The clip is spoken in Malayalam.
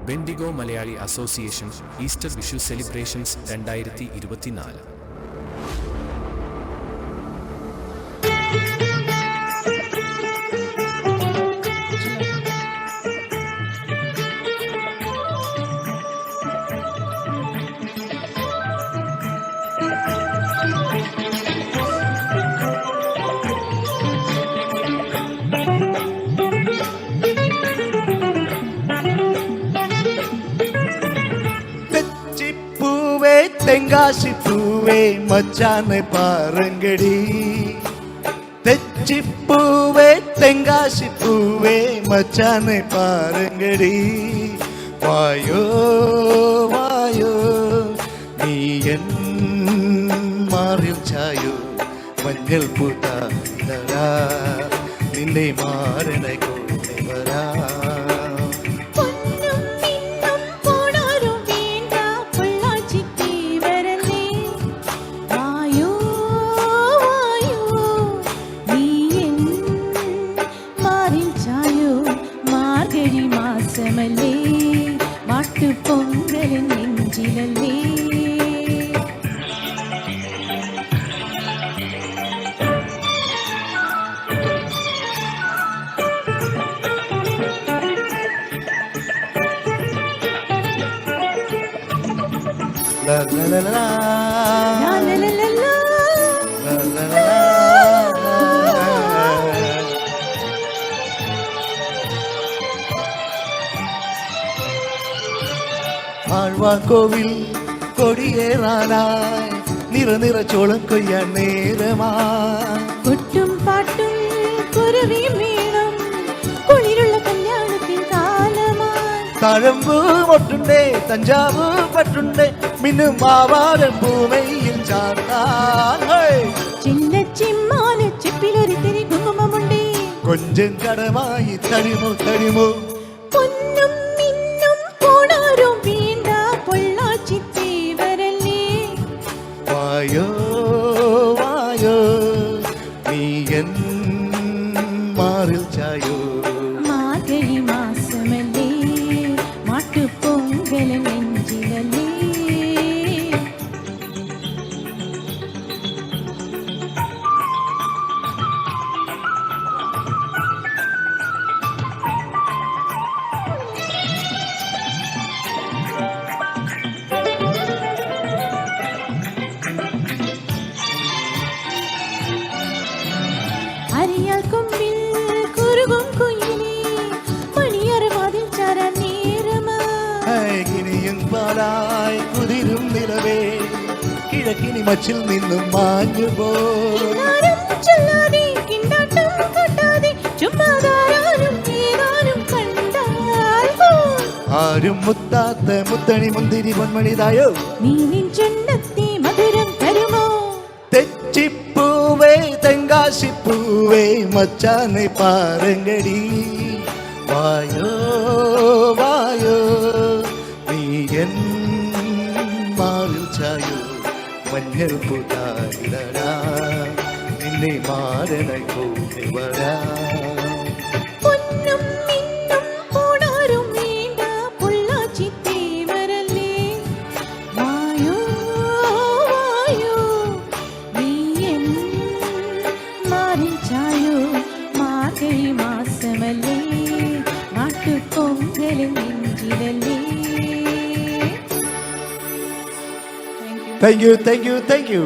Bendigo Malayali association Easter Vishu celebrations 2024. തെങ്കാശിപ്പൂവേ മച്ചാനെ പാറങ്കടി, തെച്ചിപ്പൂവേ തെങ്കാശിപ്പൂവേ മച്ചാനെ പാറങ്കടി. വായോ വായോ നീ എൻ മാറിൽ ചായോ, മഞ്ഞൾ പൂത്താ നിന്റെ മാറനെ കൊണ്ടേ വരാ. മാട്ടുപൊങ്കലിൻ നെഞ്ചിലല്ലേ la la la la la la la la la la la la. ആഴ്വാർകോവിൽ കൊടിയേറാനായി നിറനിറച്ചോളം കൊയ്യാൻ നേരമാ. കൊട്ടും പാട്ടും കുരുവിയും വീണം കുളിരുള്ള കല്യാണത്തിൻ കാലമായി. തഴമ്പ് പൊട്ടുണ്ടേ തഞ്ചാവ് പട്ടുണ്ടേ മിന്നും മാവാരം ഭൂമയിൽ ചാർത്താ. ചിന്നച്ചിമ്മാന ചെപ്പിലൊരു തിരി കുങ്കുമമുണ്ടേ, കൊഞ്ചം കടമായി തടിമോ തടിമോ. പൊന്നും മിന്നും പോണാരും വീണ്ട പൊള്ളാച്ചി തീവരല്ലേ. വായോ വായോ നീ എൻ മാറിൽ ചായോ, മാർഗഴി മാസമല്ലേ മാട്ടുപൊങ്കലിൻ നെഞ്ചിലല്ലേ. അറിയാൽ കൊമ്പിൽ കുറുകും കുയിലേ മണിയറവാതിൽ ചാരാൻ നേരമായി. കിനിയും പാലായി കുതിരും നിലവേ കിഴക്കിനി മച്ചിൽ നിന്നും മാഞ്ഞു പോ. ചൊല്ലാതെ കിണ്ടാട്ടം കൊട്ടാതെ ചുമ്മാതാരും ഏതാനും കണ്ടാൽ ആരും മുത്താത്ത മുത്തണി മുന്തിരി പൊന്മണിതായോ, നീനിൻ ചുണ്ടത്തെ മധുരം തരുമോ. തെച്ചിപ്പൂവേ തെങ്കാശിപ്പൂവേ മച്ചാനെ പാറങ്കടി. വായോ വായോ നീ എൻ മാറിൽ ചായോ, മഞ്ഞൾ പൂത്തായിടടാ നിന്നെ മാറനെ കൊണ്ടേ വരാ. പൊന്നും മിന്നും പോണാരും വേണ്ട പൊള്ളാച്ചി തീവരല്ലേ. വായോ വായോ നീ എൻ മാറിൽ ചായോ, Margazhi മാസമല്ലേ മാട്ടുപൊങ്കലിൻ നെഞ്ചിലല്ലേ. Thank you, thank you, thank you.